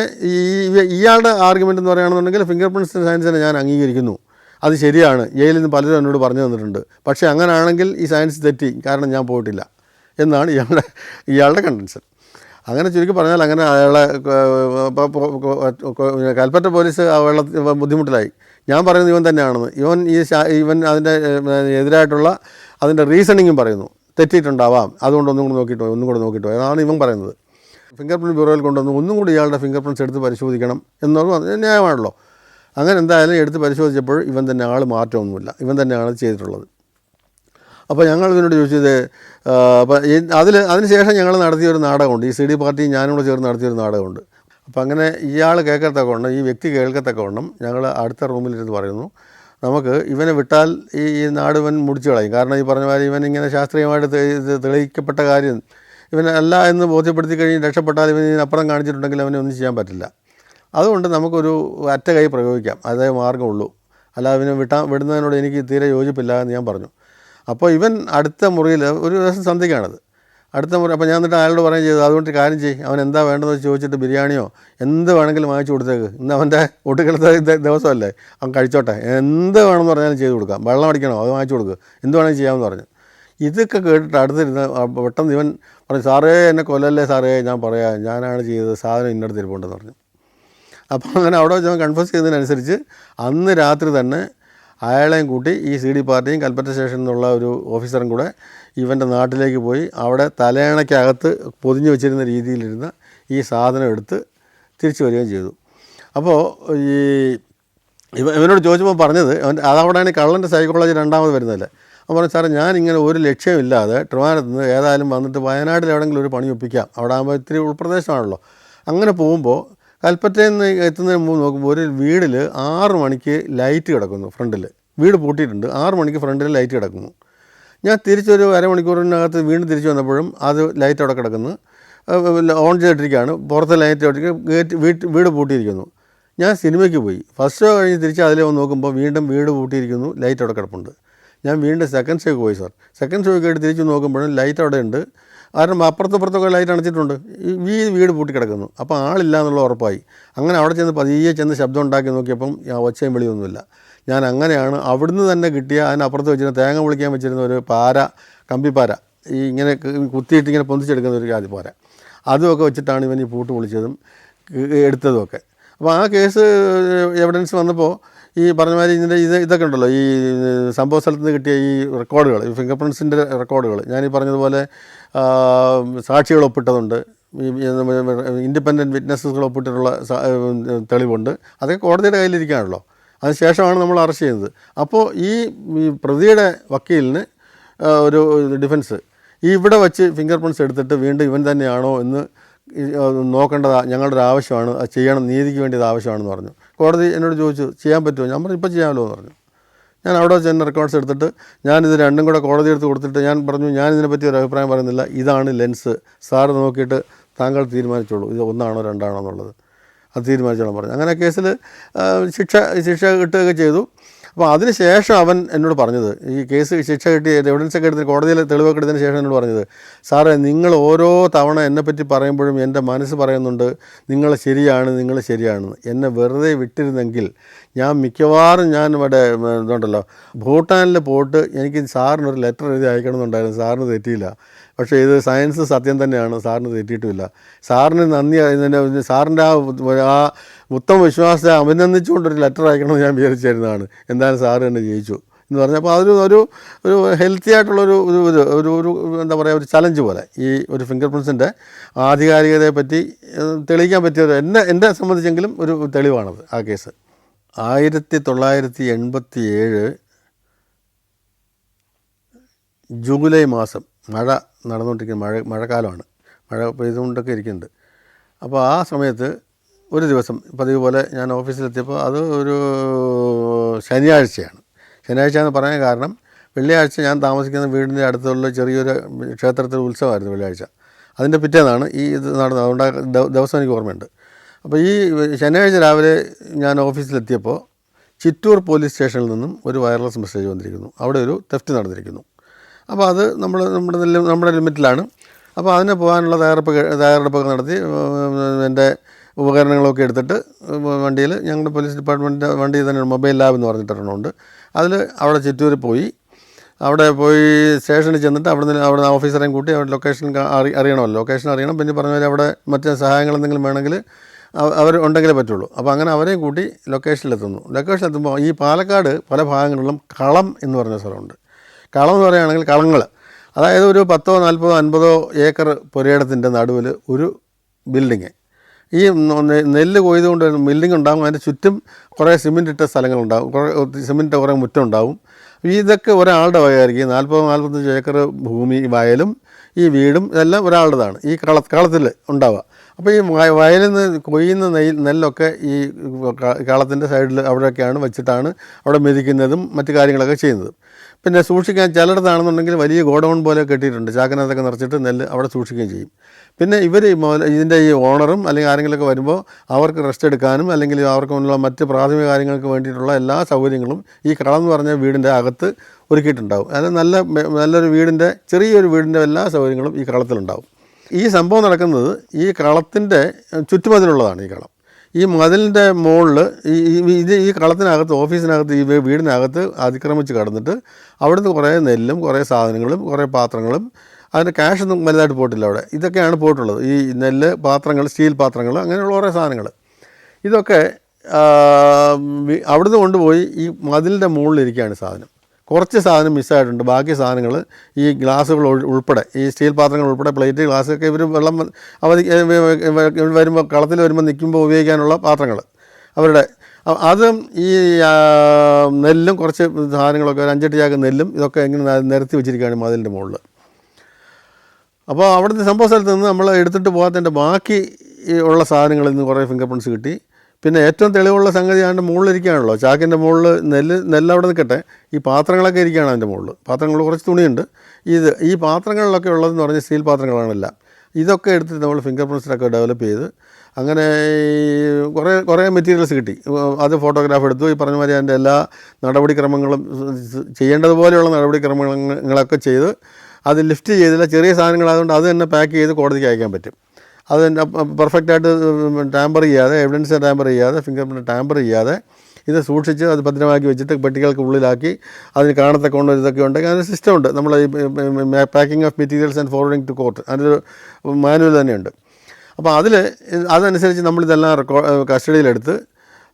ഇയാളുടെ ആർഗ്യുമെൻ്റ് എന്ന് പറയുകയാണെന്നുണ്ടെങ്കിൽ ഫിംഗർ പ്രിൻറ്റ് സയൻസിനെ ഞാൻ അംഗീകരിക്കുന്നു, അത് ശരിയാണ്, ജയിലിൽ നിന്ന് പലരും എന്നോട് പറഞ്ഞു തന്നിട്ടുണ്ട്. പക്ഷേ അങ്ങനെയാണെങ്കിൽ ഈ സയൻസ് തെറ്റി, കാരണം ഞാൻ പോയിട്ടില്ല എന്നാണ് ഇയാളുടെ കണ്ടൻഷൻ. അങ്ങനെ ചുരുക്കി പറഞ്ഞാൽ അങ്ങനെ അയാളെ കൽപ്പറ്റ പോലീസ് ബുദ്ധിമുട്ടിലായി. ഞാൻ പറയുന്നത് ഇവൻ തന്നെയാണെന്ന്. ഇവൻ അതിൻ്റെ എതിരായിട്ടുള്ള അതിൻ്റെ റീസണിങ്ങും പറയുന്നു, തെറ്റിയിട്ടുണ്ടാവാം, അതുകൊണ്ട് ഒന്നും കൂടെ നോക്കിയിട്ട് അതാണ് ഇവൻ പറയുന്നത്. ഫിംഗർ പ്രിൻറ്റ് ബ്യൂറോയിൽ കൊണ്ടുവന്ന് ഒന്നും കൂടി ഇയാളുടെ ഫിംഗർ പ്രിൻറ്റ്സ് എടുത്ത് പരിശോധിക്കണം എന്നുള്ളത് ന്യായമാണല്ലോ. അങ്ങനെ എന്തായാലും എടുത്ത് പരിശോധിച്ചപ്പോൾ ഇവൻ തന്നെ ആൾ മാറ്റമൊന്നുമില്ല, ഇവൻ തന്നെയാണ് ചെയ്തിട്ടുള്ളത്. അപ്പോൾ ഞങ്ങൾ ഇതിനോട് ചോദിച്ചത്, അപ്പോൾ അതിനുശേഷം ഞങ്ങൾ നടത്തിയൊരു നാടകമുണ്ട്, ഈ CD പാർട്ടി ഞാനും കൂടെ ചേർന്ന് നടത്തിയൊരു നാടകമുണ്ട്. അപ്പോൾ അങ്ങനെ ഇയാൾ കേൾക്കത്തക്കവണ്ണം, ഈ വ്യക്തി കേൾക്കത്തക്കവണ്ണം ഞങ്ങൾ അടുത്ത റൂമിലിരുന്ന് പറയുന്നു, നമുക്ക് ഇവനെ വിട്ടാൽ ഈ നാട് ഇവൻ മുടിച്ചു കളയും. കാരണം ഈ പറഞ്ഞ മാതിരി ഇവൻ ഇങ്ങനെ ശാസ്ത്രീയമായിട്ട് തെളിയിക്കപ്പെട്ട കാര്യം ഇവനല്ല എന്ന് ബോധ്യപ്പെടുത്തി കഴിഞ്ഞ് രക്ഷപ്പെട്ടാൽ ഇവൻ ഇതിനപ്പുറം കാണിച്ചിട്ടുണ്ടെങ്കിൽ അവനെ ഒന്നും ചെയ്യാൻ പറ്റില്ല. അതുകൊണ്ട് നമുക്കൊരു അറ്റ കൈ പ്രയോഗിക്കാം, അതേ മാർഗ്ഗമുള്ളൂ, അല്ലാതെ പിന്നെ വിടുന്നതിനോട് എനിക്ക് തീരെ യോജിപ്പില്ല എന്ന് ഞാൻ പറഞ്ഞു. അപ്പോൾ ഇവൻ അടുത്ത മുറിയിൽ ഒരു ദിവസം സന്ധ്യയ്ക്കാണത്, അടുത്ത മുറി. അപ്പോൾ ഞാൻ എന്നിട്ട് അയാളോട് പറയുകയും ചെയ്തു, അതുകൊണ്ട് കാര്യം ചെയ്യും, അവൻ എന്താ വേണ്ടതെന്ന് ചോദിച്ചിട്ട് ബിരിയാണിയോ എന്ത് വേണമെങ്കിലും വാങ്ങിച്ചു കൊടുത്തേക്ക്, ഇന്ന് അവൻ്റെ ഒടുക്കലത്തെ ദിവസമല്ലേ, അവൻ കഴിച്ചോട്ടെ, എന്ത് വേണമെന്ന് പറഞ്ഞാലും ചെയ്ത് കൊടുക്കാം, വെള്ളം അടിക്കണോ അത് വാങ്ങിച്ചു കൊടുക്കുക, എന്ത് വേണമെങ്കിൽ ചെയ്യാമെന്ന് പറഞ്ഞു. ഇതൊക്കെ കേട്ടിട്ട് അടുത്തിരുന്ന് പെട്ടെന്ന് ഇവൻ പറഞ്ഞു, സാറേ എന്നെ കൊല്ലല്ലേ സാറേ, ഞാൻ പറയാം, ഞാനാണ് ചെയ്തത്, സാധനം ഇന്നടത്ത് ഇരിപ്പുണ്ടെന്ന് പറഞ്ഞു. അപ്പോൾ അങ്ങനെ അവിടെ വെച്ച് അവൻ കൺഫ്യൂസ് ചെയ്തതിനനുസരിച്ച് അന്ന് രാത്രി തന്നെ അയാളെയും കൂട്ടി ഈ CD പാർട്ടിയും കൽപ്പറ്റ സ്റ്റേഷനിൽ നിന്നുള്ള ഒരു ഓഫീസറും കൂടെ ഇവൻ്റെ നാട്ടിലേക്ക് പോയി അവിടെ തലയണയ്ക്കകത്ത് പൊതിഞ്ഞു വെച്ചിരുന്ന രീതിയിലിരുന്ന ഈ സാധനം എടുത്ത് തിരിച്ചു വരികയും ചെയ്തു. അപ്പോൾ ഈ ഇവനോട് ചോദിച്ചപ്പോൾ പറഞ്ഞത്, അതവിടെയാണ് കള്ളൻ്റെ സൈക്കോളജി രണ്ടാമത് വരുന്നതല്ലേ. അപ്പോൾ പറഞ്ഞു, സാറേ ഞാനിങ്ങനെ ഒരു ലക്ഷ്യമില്ലാതെ ട്രിവാൻഡ്രത്ത് നിന്ന് ഏതായാലും വന്നിട്ട് വയനാട്ടിൽ എവിടെയെങ്കിലും ഒരു പണി ഒപ്പിക്കാം, അവിടെ ആകുമ്പോൾ ഇത്തിരി ഉൾപ്രദേശമാണല്ലോ. അങ്ങനെ പോകുമ്പോൾ കൽപ്പറ്റയിൽ നിന്ന് എത്തുന്നതിന് മുമ്പ് നോക്കുമ്പോൾ ഒരു വീടിൽ 6 മണിക്ക് ലൈറ്റ് കിടക്കുന്നു ഫ്രണ്ടിൽ, വീട് പൂട്ടിയിട്ടുണ്ട്, 6 മണിക്ക് ഫ്രണ്ടിൽ ലൈറ്റ് കിടക്കുന്നു. ഞാൻ തിരിച്ചൊരു അരമണിക്കൂറിനകത്ത് വീണ്ടും തിരിച്ചു വന്നപ്പോഴും അത് ലൈറ്റ് അവിടെ കിടക്കുന്നു, ഓൺ ചെയ്തിട്ടിരിക്കുകയാണ്, പുറത്തെ ലൈറ്റ് വീട് പൂട്ടിയിരിക്കുന്നു. ഞാൻ സിനിമയ്ക്ക് പോയി, ഫസ്റ്റ് ഷോ കഴിഞ്ഞ് തിരിച്ച് അതിലേ വന്ന് നോക്കുമ്പോൾ വീണ്ടും വീട് പൂട്ടിയിരിക്കുന്നു, ലൈറ്റ് അവിടെ കിടപ്പുണ്ട്. ഞാൻ വീണ്ടും സെക്കൻഡ് ഷോയ്ക്ക് പോയി സാർ, സെക്കൻഡ് ഷോയ്ക്ക് ആയിട്ട് തിരിച്ച് നോക്കുമ്പോഴും ലൈറ്റ് അവിടെ ഉണ്ട്, കാരണം അപ്പുറത്തൊക്കെ ലൈറ്റ് അണച്ചിട്ടുണ്ട്, ഈ വീട് പൂട്ടി കിടക്കുന്നു. അപ്പോൾ ആളില്ല എന്നുള്ള ഉറപ്പായി. അങ്ങനെ അവിടെ ചെന്ന് പതിയെ ശബ്ദം ഉണ്ടാക്കി നോക്കിയപ്പം ഒച്ചയും വിളിയൊന്നുമില്ല. ഞാൻ അങ്ങനെയാണ് അവിടുന്ന് തന്നെ കിട്ടിയ അതിനപ്പുറത്ത് വെച്ചിരുന്ന തേങ്ങ വിളിക്കാൻ വെച്ചിരുന്ന ഒരു പാര, കമ്പിപ്പാര, ഈ ഇങ്ങനെ കുത്തിയിട്ട് ഇങ്ങനെ പൊന്തിച്ചെടുക്കുന്ന ഒരു ജാതിപ്പാര, അതുമൊക്കെ വെച്ചിട്ടാണ് ഇവൻ ഈ പൂട്ട് പൊളിച്ചതും എടുത്തതുമൊക്കെ. അപ്പോൾ ആ കേസ് എവിഡൻസ് വന്നപ്പോൾ ഈ പറഞ്ഞ മാതിരി ഇതൊക്കെ ഉണ്ടല്ലോ, ഈ സംഭവ സ്ഥലത്ത് നിന്ന് കിട്ടിയ ഈ റെക്കോർഡുകൾ, ഈ ഫിംഗർ പ്രിൻസിൻ്റെ റെക്കോർഡുകൾ, ഞാനീ പറഞ്ഞതുപോലെ സാക്ഷികൾ ഒപ്പിട്ടതുണ്ട്, ഇൻഡിപെൻഡൻറ്റ് വിറ്റ്നസ്സുകൾ ഒപ്പിട്ടിട്ടുള്ള തെളിവുണ്ട്, അതൊക്കെ കോടതിയുടെ കയ്യിലിരിക്കുകയാണല്ലോ. അതിനുശേഷമാണ് നമ്മൾ അറസ്റ്റ് ചെയ്യുന്നത്. അപ്പോൾ ഈ പ്രതിയുടെ വക്കീലിന് ഒരു ഡിഫൻസ് ഇവിടെ വച്ച് ഫിംഗർ പ്രിൻറ്റ്സ് എടുത്തിട്ട് വീണ്ടും ഇവൻ തന്നെയാണോ എന്ന് നോക്കേണ്ടത് ഞങ്ങളുടെ ഒരു ആവശ്യമാണ്, അത് ചെയ്യണം, നീതിക്ക് വേണ്ടി അത് ആവശ്യമാണെന്ന് പറഞ്ഞു. കോടതി എന്നോട് ചോദിച്ചു, ചെയ്യാൻ പറ്റുമോ? ഞാൻ പറഞ്ഞു, ഇപ്പോൾ ചെയ്യാമല്ലോ എന്ന് പറഞ്ഞു. ഞാൻ അവിടെ വെച്ച് തന്നെ റെക്കോർഡ്സ് എടുത്തിട്ട് ഞാനിത് രണ്ടും കൂടെ കോടതി എടുത്ത് കൊടുത്തിട്ട് ഞാൻ പറഞ്ഞു, ഞാനിതിനെപ്പറ്റി ഒരു അഭിപ്രായം പറയുന്നില്ല, ഇതാണ് ലെൻസ്, സാറ് നോക്കിയിട്ട് താങ്കൾ തീരുമാനിച്ചോളൂ, ഇത് 1 ആണോ 2 ആണോ എന്നുള്ളത്, അത് തീരുമാനിച്ചോളാം പറഞ്ഞു. അങ്ങനെ കേസിൽ ശിക്ഷ കിട്ടുകയൊക്കെ ചെയ്തു. അപ്പോൾ അതിന് ശേഷം അവൻ എന്നോട് പറഞ്ഞത്, ഈ കേസ് ശിക്ഷ കിട്ടി എവിഡൻസൊക്കെ എടുത്ത് കോടതിയിൽ തെളിവൊക്കെ എടുത്തതിന് ശേഷം എന്നോട് പറഞ്ഞത്, സാറേ നിങ്ങൾ ഓരോ തവണ എന്നെപ്പറ്റി പറയുമ്പോഴും എൻ്റെ മനസ്സ് പറയുന്നുണ്ട് നിങ്ങൾ ശരിയാണെന്ന്. എന്നെ വെറുതെ വിട്ടിരുന്നെങ്കിൽ ഞാൻ മിക്കവാറും ഇവിടെ ഇതുണ്ടല്ലോ ഭൂട്ടാനിൽ പോയിട്ട് എനിക്ക് സാറിനൊരു ലെറ്റർ എഴുതി അയക്കണമെന്നുണ്ടായിരുന്നു, സാറിന് തെറ്റിയില്ല. പക്ഷേ ഇത് സയൻസ് സത്യം തന്നെയാണ്, സാറിന് തെറ്റിയിട്ടുമില്ല. സാറിന് നന്ദി, സാറിൻ്റെ ആ ഉത്തമ വിശ്വാസത്തെ അഭിനന്ദിച്ചുകൊണ്ടൊരു ലെറ്റർ അയക്കണമെന്ന് ഞാൻ വിചാരിച്ചിരുന്നതാണ്, എന്തായാലും സാറ് തന്നെ ജയിച്ചു എന്ന് പറഞ്ഞപ്പോൾ അതൊരു ഹെൽത്തി ആയിട്ടുള്ളൊരു ഒരു എന്താ പറയുക, ഒരു ചലഞ്ച് പോലെ ഈ ഒരു ഫിംഗർ പ്രിൻസിൻ്റെ ആധികാരികതയെ പറ്റി തെളിയിക്കാൻ പറ്റിയത് എന്നെ സംബന്ധിച്ചെങ്കിലും ഒരു തെളിവാണത് ആ കേസ്. 1987 ജൂലൈ മാസം മഴ നടന്നുകൊണ്ടിരിക്കുന്ന മഴക്കാലമാണ്, മഴ പെയ്തുകൊണ്ടൊക്കെ ഇരിക്കുന്നുണ്ട്. അപ്പോൾ ആ സമയത്ത് ഒരു ദിവസം പതിവ് പോലെ ഞാൻ ഓഫീസിലെത്തിയപ്പോൾ അത് ഒരു ശനിയാഴ്ചയാണ്. ശനിയാഴ്ച എന്ന് പറയാൻ കാരണം വെള്ളിയാഴ്ച ഞാൻ താമസിക്കുന്ന വീടിൻ്റെ അടുത്തുള്ള ചെറിയൊരു ക്ഷേത്രത്തിൽ ഉത്സവമായിരുന്നു വെള്ളിയാഴ്ച. അതിൻ്റെ പിറ്റേന്നാണ് ഈ ഇത് നടന്നത്, അതുകൊണ്ട് ദിവസം എനിക്ക് ഓർമ്മയുണ്ട്. അപ്പോൾ ഈ ശനിയാഴ്ച രാവിലെ ഞാൻ ഓഫീസിലെത്തിയപ്പോൾ ചിറ്റൂർ പോലീസ് സ്റ്റേഷനിൽ നിന്നും ഒരു വയർലെസ് മെസ്സേജ് വന്നിരിക്കുന്നു, അവിടെ ഒരു തെഫ്റ്റ് നടന്നിരിക്കുന്നു. അപ്പോൾ അത് നമ്മുടെ ലിമിറ്റിലാണ്. അപ്പോൾ അതിന് പോകാനുള്ള തയ്യാറെടുപ്പൊക്കെ നടത്തി എൻ്റെ ഉപകരണങ്ങളൊക്കെ എടുത്തിട്ട് വണ്ടിയിൽ, ഞങ്ങളുടെ പോലീസ് ഡിപ്പാർട്ട്മെൻറ്റിൻ്റെ വണ്ടിയിൽ തന്നെ മൊബൈൽ ലാബ് എന്ന് പറഞ്ഞിട്ടൊരെണ്ണമുണ്ട്, അതിൽ അവിടെ ചിറ്റൂരിൽ പോയി, അവിടെ പോയി സ്റ്റേഷനിൽ ചെന്നിട്ട് അവിടെ ഓഫീസറേയും കൂട്ടി അവിടെ ലൊക്കേഷൻ അറിയണമല്ലോ, ലൊക്കേഷൻ അറിയണം. പിന്നെ പറഞ്ഞാൽ അവിടെ മറ്റ് സഹായങ്ങൾ എന്തെങ്കിലും വേണമെങ്കിൽ അവർ ഉണ്ടെങ്കിലേ പറ്റുള്ളൂ. അപ്പോൾ അങ്ങനെ അവരെയും കൂട്ടി ലൊക്കേഷനിലെത്തുമ്പോൾ ഈ പാലക്കാട് പല ഭാഗങ്ങളിലും കളം എന്ന് പറഞ്ഞ സ്ഥലമുണ്ട്. കളം എന്ന് പറയുകയാണെങ്കിൽ കളങ്ങൾ, അതായത് ഒരു 10, 40, 50 ഏക്കർ പുരയിടത്തിൻ്റെ നടുവിൽ ഒരു ബിൽഡിങ്, ഈ നെല്ല് കൊയ്തുകൊണ്ട് ബിൽഡിംഗ് ഉണ്ടാകും, അതിൻ്റെ ചുറ്റും കുറേ സിമെൻറ്റ് ഇട്ട സ്ഥലങ്ങളുണ്ടാകും, കുറേ മുറ്റം ഉണ്ടാവും. ഇതൊക്കെ ഒരാളുടെ വകയായിരിക്കും. 40-45 ഏക്കർ ഭൂമി, വയലും ഈ വീടും ഇതെല്ലാം ഒരാളുടേതാണ് ഈ കളത്തിൽ ഉണ്ടാവുക. അപ്പോൾ ഈ വയലിൽ നിന്ന് കൊയ്യുന്ന നെല്ലൊക്കെ ഈ കളത്തിൻ്റെ സൈഡിൽ അവിടെയൊക്കെയാണ് വെച്ചിട്ടാണ് അവിടെ മെതിക്കുന്നതും മറ്റു കാര്യങ്ങളൊക്കെ ചെയ്യുന്നത്. പിന്നെ സൂക്ഷിക്കാൻ ചിലയിടത്താണെന്നുണ്ടെങ്കിൽ വലിയ ഗോഡൗൺ പോലെ കെട്ടിയിട്ടുണ്ട്, ചാക്കിനകത്തൊക്കെ നിറച്ചിട്ട് നെല്ല് അവിടെ സൂക്ഷിക്കുകയും ചെയ്യും. പിന്നെ ഇവർ ഇതിൻ്റെ ഈ ഓണറും അല്ലെങ്കിൽ ആരെങ്കിലുമൊക്കെ വരുമ്പോൾ അവർക്ക് റെസ്റ്റ് എടുക്കാനും അല്ലെങ്കിൽ അവർക്കുള്ള മറ്റ് പ്രാഥമിക കാര്യങ്ങൾക്ക് വേണ്ടിയിട്ടുള്ള എല്ലാ സൗകര്യങ്ങളും ഈ കളം എന്ന് പറഞ്ഞ വീടിൻ്റെ അകത്ത് ഒരുക്കിയിട്ടുണ്ടാവും. അത് നല്ലൊരു വീടിൻ്റെ ചെറിയൊരു വീടിൻ്റെ എല്ലാ സൗകര്യങ്ങളും ഈ കളത്തിലുണ്ടാവും. ഈ സംഭവം നടക്കുന്നത് ഈ കളത്തിൻ്റെ ചുറ്റുമതിലുള്ളതാണ്. ഈ കളം ഈ മതിലിൻ്റെ മുകളിൽ ഈ കളത്തിനകത്ത് ഓഫീസിനകത്ത് ഈ വീടിനകത്ത് അതിക്രമിച്ച് കടന്നിട്ട് അവിടുന്ന് കുറേ നെല്ലും കുറേ സാധനങ്ങളും കുറേ പാത്രങ്ങളും, അതിൻ്റെ ക്യാഷൊന്നും വലുതായിട്ട് പോയിട്ടില്ല അവിടെ. ഇതൊക്കെയാണ് പോയിട്ടുള്ളത്. ഈ നെല്ല് പാത്രങ്ങൾ, സ്റ്റീൽ പാത്രങ്ങൾ, അങ്ങനെയുള്ള കുറേ സാധനങ്ങൾ. ഇതൊക്കെ അവിടുന്ന് കൊണ്ടുപോയി ഈ മതിലിൻ്റെ മുകളിലിരിക്കുകയാണ് സാധനം. കുറച്ച് സാധനം മിസ്സായിട്ടുണ്ട്. ബാക്കി സാധനങ്ങൾ ഈ ഗ്ലാസ്സുകൾ ഉൾപ്പെടെ, ഈ സ്റ്റീൽ പാത്രങ്ങൾ ഉൾപ്പെടെ, പ്ലേറ്റ്, ഗ്ലാസ്സൊക്കെ ഇവർ വെള്ളം വരുമ്പോൾ കളത്തിൽ വരുമ്പോൾ നിൽക്കുമ്പോൾ ഉപയോഗിക്കാനുള്ള പാത്രങ്ങൾ അവരുടെ, അതും ഈ നെല്ലും കുറച്ച് സാധനങ്ങളൊക്കെ, ഒരു 5-8 ചാക്ക് നെല്ലും ഇതൊക്കെ ഇങ്ങനെ നിരത്തി വെച്ചിരിക്കുകയാണ് മതിലിൻ്റെ മുകളിൽ. അപ്പോൾ അവിടുത്തെ സംഭവ സ്ഥലത്ത് നിന്ന് നമ്മൾ എടുത്തിട്ട് പോകാത്തതിൻ്റെ ബാക്കി ഉള്ള സാധനങ്ങളിൽ നിന്ന് കുറേ ഫിംഗർ പ്രിൻറ്റ്സ് കിട്ടി. പിന്നെ ഏറ്റവും തെളിവുള്ള സംഗതി അതിൻ്റെ മുകളിലിരിക്കുകയാണല്ലോ, ചാക്കിൻ്റെ മുകളിൽ നെല്ല് അവിടെ നിൽക്കട്ടെ, ഈ പാത്രങ്ങളൊക്കെ ഇരിക്കുകയാണ് അതിൻ്റെ മുകളിൽ. പാത്രങ്ങൾ കുറച്ച് തുണിയുണ്ട്. ഈ പാത്രങ്ങളിലൊക്കെ ഉള്ളതെന്ന് പറഞ്ഞാൽ സ്റ്റീൽ പാത്രങ്ങളാണെല്ലാം. ഇതൊക്കെ എടുത്തിട്ട് നമ്മൾ ഫിംഗർ പ്രിൻറ്റ്സൊക്കെ ഡെവലപ്പ് ചെയ്ത് അങ്ങനെ കുറേ മെറ്റീരിയൽസ് കിട്ടി. അത് ഫോട്ടോഗ്രാഫ് എടുത്തു. ഈ പറഞ്ഞ മാതിരി അതിൻ്റെ എല്ലാ നടപടിക്രമങ്ങളും ചെയ്യേണ്ടതുപോലെയുള്ള നടപടിക്രമങ്ങളൊക്കെ ചെയ്ത് അത് ലിഫ്റ്റ് ചെയ്തില്ല. ചെറിയ സാധനങ്ങളായതുകൊണ്ട് അത് തന്നെ പാക്ക് ചെയ്ത് കോടതിക്ക് അയക്കാൻ പറ്റും. അത് പെർഫെക്റ്റായിട്ട് ടാമ്പർ ചെയ്യാതെ, എവിഡൻസ് ടാമ്പർ ചെയ്യാതെ, ഫിംഗർ പ്രിൻറ്റ് ടാമ്പർ ചെയ്യാതെ ഇത് സൂക്ഷിച്ച് അത് ഭദ്രമാക്കി വെച്ചിട്ട് പെട്ടികൾക്ക് ഉള്ളിലാക്കി അതിന് കാണത്തക്കൊണ്ട് ഇതൊക്കെ ഉണ്ടെങ്കിൽ അതിന് സിസ്റ്റമുണ്ട്. നമ്മൾ ഈ packing of materials and forwarding to court, അതിൻ്റെ മാനുവൽ തന്നെയുണ്ട്. അപ്പോൾ അതനുസരിച്ച് നമ്മളിതെല്ലാം കസ്റ്റഡിയിലെടുത്ത്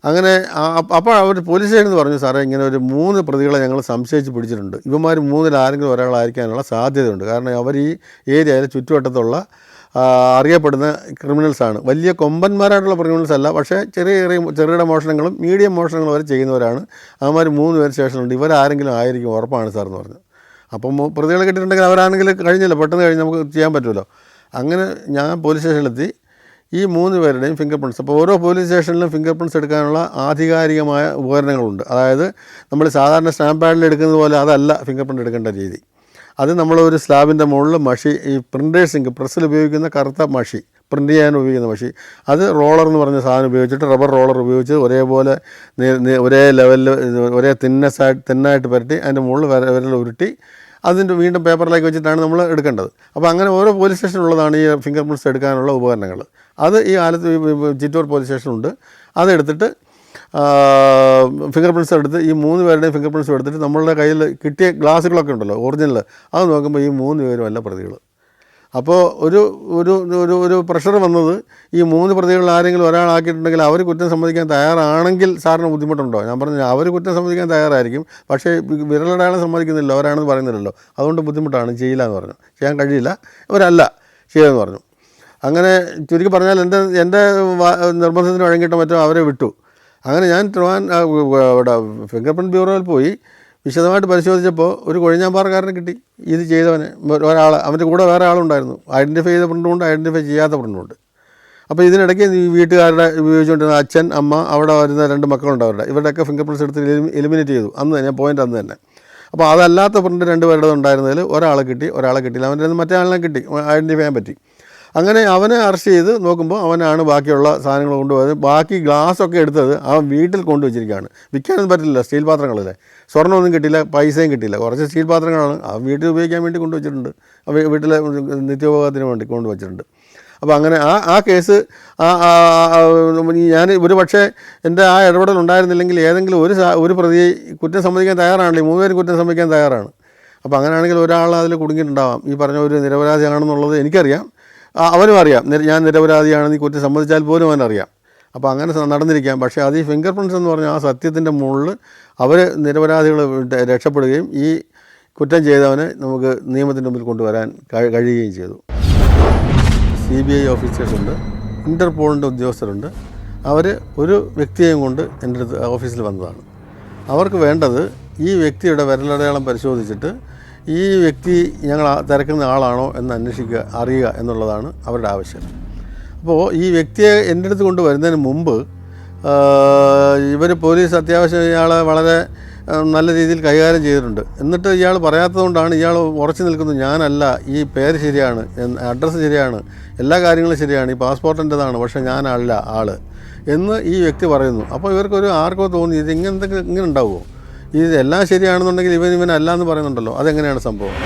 അങ്ങനെ അപ്പോൾ അവർ പോലീസ് സ്റ്റേഷനിൽ നിന്ന് പറഞ്ഞു, സാറേ ഇങ്ങനെ ഒരു 3 പ്രതികളെ ഞങ്ങൾ സംശയിച്ച് പിടിച്ചിട്ടുണ്ട്. ഇവന്മാർ 3-ൽ ആരെങ്കിലും ഒരാളായിരിക്കാനുള്ള സാധ്യതയുണ്ട്. കാരണം അവർ ഈ ഏരിയയിൽ ചുറ്റുവട്ടത്തുള്ള അറിയപ്പെടുന്ന ക്രിമിനൽസാണ്. വലിയ കൊമ്പന്മാരായിട്ടുള്ള ക്രിമിനൽസ് അല്ല, പക്ഷേ ചെറുകിട മോഷണങ്ങളും മീഡിയം മോഷണങ്ങളും വരെ ചെയ്യുന്നവരാണ്. അവന്മാർ 3 പേര് സ്റ്റേഷനുണ്ട്. ഇവരാരെങ്കിലും ആയിരിക്കും, ഉറപ്പാണ് സാർ എന്ന് പറഞ്ഞു. അപ്പം പ്രതികളെ കിട്ടിയിട്ടുണ്ടെങ്കിൽ അവരാണെങ്കിൽ കഴിഞ്ഞില്ല, പെട്ടെന്ന് കഴിഞ്ഞ് നമുക്ക് ചെയ്യാൻ പറ്റുമല്ലോ. അങ്ങനെ ഞാൻ പോലീസ് സ്റ്റേഷനിലെത്തി ഈ 3 പേരുടെയും ഫിംഗർ പ്രിൻറ്റ്സ്. അപ്പോൾ ഓരോ പോലീസ് സ്റ്റേഷനിലും ഫിംഗർ പ്രിൻറ്റ്സ് എടുക്കാനുള്ള ആധികാരികമായ ഉപകരണങ്ങളുണ്ട്. അതായത് നമ്മൾ സാധാരണ സ്റ്റാമ്പ് പാഡിൽ എടുക്കുന്നത് പോലെ അതല്ല ഫിംഗർ പ്രിൻറ്റ് എടുക്കേണ്ട രീതി. അത് നമ്മളൊരു സ്ലാബിൻ്റെ മുകളിൽ മഷി, ഈ പ്രിൻറ്റേഴ്സ് ഇങ്ക്, പ്രസ്സിൽ ഉപയോഗിക്കുന്ന കറുത്ത മഷി, പ്രിൻ്റ് ചെയ്യാൻ ഉപയോഗിക്കുന്ന മഷി, അത് റോളർ എന്ന് പറഞ്ഞ സാധനം ഉപയോഗിച്ചിട്ട്, റബ്ബർ റോളർ ഉപയോഗിച്ച് ഒരേപോലെ ഒരേ ലെവലിൽ ഒരേ തിന്നായിട്ട് പുരട്ടി അതിൻ്റെ മുകളിൽ വിരൽ ഉരുട്ടി അതിൻ്റെ വീണ്ടും പേപ്പറിലേക്ക് വെച്ചിട്ടാണ് നമ്മൾ എടുക്കേണ്ടത്. അപ്പോൾ അങ്ങനെ ഓരോ പോലീസ് സ്റ്റേഷനുള്ളതാണ് ഈ ഫിംഗർ പ്രിൻറ്റ്സ് എടുക്കാനുള്ള ഉപകരണങ്ങൾ. അത് ഈ ചിറ്റൂർ പോലീസ് സ്റ്റേഷനുണ്ട്. അതെടുത്തിട്ട് ഫിംഗർ പ്രിൻറ്റ്സ് എടുത്ത് ഈ 3 പേരുടെയും ഫിംഗർ പ്രിൻറ്റ്സ് എടുത്തിട്ട് നമ്മളുടെ കയ്യിൽ കിട്ടിയ ഗ്ലാസ്സുകളൊക്കെ ഉണ്ടല്ലോ ഒറിജിനൽ, അത് നോക്കുമ്പോൾ ഈ 3 പേരും അല്ല പ്രതികൾ. അപ്പോൾ ഒരു പ്രഷർ വന്നത്, ഈ 3 പ്രതികളിൽ ആരെങ്കിലും ഒരാളാക്കിയിട്ടുണ്ടെങ്കിൽ അവർ കുറ്റം സമ്മതിക്കാൻ തയ്യാറാണെങ്കിൽ സാറിന് ബുദ്ധിമുട്ടുണ്ടോ? ഞാൻ പറഞ്ഞു അവർ കുറ്റം സമ്മതിക്കാൻ തയ്യാറായിരിക്കും, പക്ഷേ വിരലടയാളം സമ്മതിക്കുന്നില്ല, അവരാണെന്ന് പറയുന്നില്ലല്ലോ, അതുകൊണ്ട് ബുദ്ധിമുട്ടാണ്, ചെയ്യില്ല എന്ന് പറഞ്ഞു. ചെയ്യാൻ കഴിയില്ല, ഇവരല്ല ചെയ്തെന്ന് പറഞ്ഞു. അങ്ങനെ ചുരുക്കി പറഞ്ഞാൽ എൻ്റെ നിർബന്ധത്തിന് വഴങ്ങിയിട്ട് മറ്റോ അവരെ വിട്ടു. അങ്ങനെ ഞാൻ ഇവിടെ ഫിംഗർ പ്രിൻറ്റ് ബ്യൂറോയിൽ പോയി വിശദമായിട്ട് പരിശോധിച്ചപ്പോൾ ഒരു കൊഴിഞ്ഞാമ്പാറക്കാരനെ കിട്ടി, ഇത് ചെയ്തവനെ. അവൻ്റെ കൂടെ വേറെ ആളുണ്ടായിരുന്നു. ഐഡൻറ്റിഫൈ ചെയ്ത പ്രിൻ്റുമുണ്ട്, ഐഡൻറ്റിഫൈ ചെയ്യാത്ത പ്രിൻ്റുമുണ്ട്. അപ്പോൾ ഇതിനിടയ്ക്ക് ഈ വീട്ടുകാരുടെ ഉപയോഗിച്ചുകൊണ്ടിരുന്ന അച്ഛൻ, അമ്മ, അവിടെ വരുന്ന 2 മക്കളുണ്ട് ഇവരുടെയൊക്കെ ഫിംഗർ പ്രിൻറ്റ്സ് എടുത്ത് എലിമിനേറ്റ് ചെയ്തു ഞാൻ പോയിൻ്റ് അന്ന് തന്നെ. അപ്പോൾ അതല്ലാത്ത പ്രിൻ്റ് 2 പേരുടെ ഉണ്ടായിരുന്നതിൽ ഒരാളെ കിട്ടിയില്ല. അവൻ്റെ മറ്റേ ആളിനെ കിട്ടി, ഐഡൻറ്റിഫൈ ചെയ്യാൻ പറ്റി. അങ്ങനെ അവനെ അറസ്റ്റ് ചെയ്ത് നോക്കുമ്പോൾ അവനാണ് ബാക്കിയുള്ള സാധനങ്ങൾ കൊണ്ടുപോയത്. ബാക്കി ഗ്ലാസ്സൊക്കെ എടുത്തത് അവൻ വീട്ടിൽ കൊണ്ടുവച്ചിരിക്കുകയാണ്. വിൽക്കാനൊന്നും പറ്റില്ല, സ്റ്റീൽ പാത്രങ്ങളല്ലേ, സ്വർണ്ണമൊന്നും കിട്ടിയില്ല, പൈസയും കിട്ടിയില്ല, കുറച്ച് സ്റ്റീൽ പാത്രങ്ങളാണ് അവൻ വീട്ടിൽ ഉപയോഗിക്കാൻ വേണ്ടി കൊണ്ടുവച്ചിട്ടുണ്ട്, വീട്ടിലെ നിത്യോപയോഗത്തിന് വേണ്ടി കൊണ്ടുവച്ചിട്ടുണ്ട്. അപ്പോൾ അങ്ങനെ ആ കേസ് ഞാൻ ഒരു പക്ഷേ എൻ്റെ ആ ഇടപെടൽ ഉണ്ടായിരുന്നില്ലെങ്കിൽ ഏതെങ്കിലും ഒരു പ്രതിയെ കുറ്റം സമ്മതിക്കാൻ തയ്യാറാണല്ലോ, 3 പേരും കുറ്റം സമ്മതിക്കാൻ തയ്യാറാണ്. അപ്പോൾ അങ്ങനെയാണെങ്കിൽ ഒരാൾ അതിൽ കുടുങ്ങിയിട്ടുണ്ടാവാം. ഈ പറഞ്ഞ ഒരു നിരപരാധിയാണെന്നുള്ളത് എനിക്കറിയാം, അവനും അറിയാം. ഞാൻ നിരപരാധിയാണെന്ന് ഈ കുറ്റം സമ്മതിച്ചാൽ പോലും അവനറിയാം. അപ്പോൾ അങ്ങനെ നടന്നിരിക്കാം. പക്ഷേ അത് ഈ ഫിംഗർ പ്രിൻറ്റ്സ് എന്ന് പറഞ്ഞാൽ ആ സത്യത്തിൻ്റെ മുകളിൽ അവർ നിരപരാധികൾ രക്ഷപ്പെടുകയും ഈ കുറ്റം ചെയ്തവനെ നമുക്ക് നിയമത്തിൻ്റെ മുമ്പിൽ കൊണ്ടുവരാൻ കഴിയുകയും ചെയ്തു. CBI ഓഫീസേഴ്സുണ്ട്, ഇൻ്റർപോളിൻ്റെ ഉദ്യോഗസ്ഥരുണ്ട്. അവർ ഒരു വ്യക്തിയെയും കൊണ്ട് എൻ്റെ അടുത്ത് ഓഫീസിൽ വന്നതാണ്. അവർക്ക് വേണ്ടത് ഈ വ്യക്തിയുടെ വിരലടയാളം പരിശോധിച്ചിട്ട് ഈ വ്യക്തി ഞങ്ങൾ തിരക്കുന്ന ആളാണോ എന്ന് അറിയുക എന്നുള്ളതാണ് അവരുടെ ആവശ്യം. അപ്പോൾ ഈ വ്യക്തിയെ എൻ്റെ അടുത്ത് കൊണ്ടുവരുന്നതിന് മുമ്പ് പോലീസ് അത്യാവശ്യം ഇയാളെ വളരെ നല്ല രീതിയിൽ കൈകാര്യം ചെയ്തിട്ടുണ്ട്. എന്നിട്ട് ഇയാൾ പറയാത്തതുകൊണ്ടാണ് ഇയാൾ ഉറച്ചു നിൽക്കുന്നത്, ഞാനല്ല, ഈ പേര് ശരിയാണ്, അഡ്രസ്സ് ശരിയാണ്, എല്ലാ കാര്യങ്ങളും ശരിയാണ്, ഈ പാസ്പോർട്ടിൻ്റെതാണ്, പക്ഷേ ഞാനല്ല ആൾ എന്ന് ഈ വ്യക്തി പറയുന്നു. അപ്പോൾ ഇവർക്കൊരു ആർക്കോ തോന്നി ഇത് ഇങ്ങനെ ഉണ്ടാവുമോ, ഇത് എല്ലാം ശരിയാണെന്നുണ്ടെങ്കിൽ ഇവനല്ല എന്ന് പറയുന്നുണ്ടല്ലോ, അതെങ്ങനെയാണ് സംഭവം?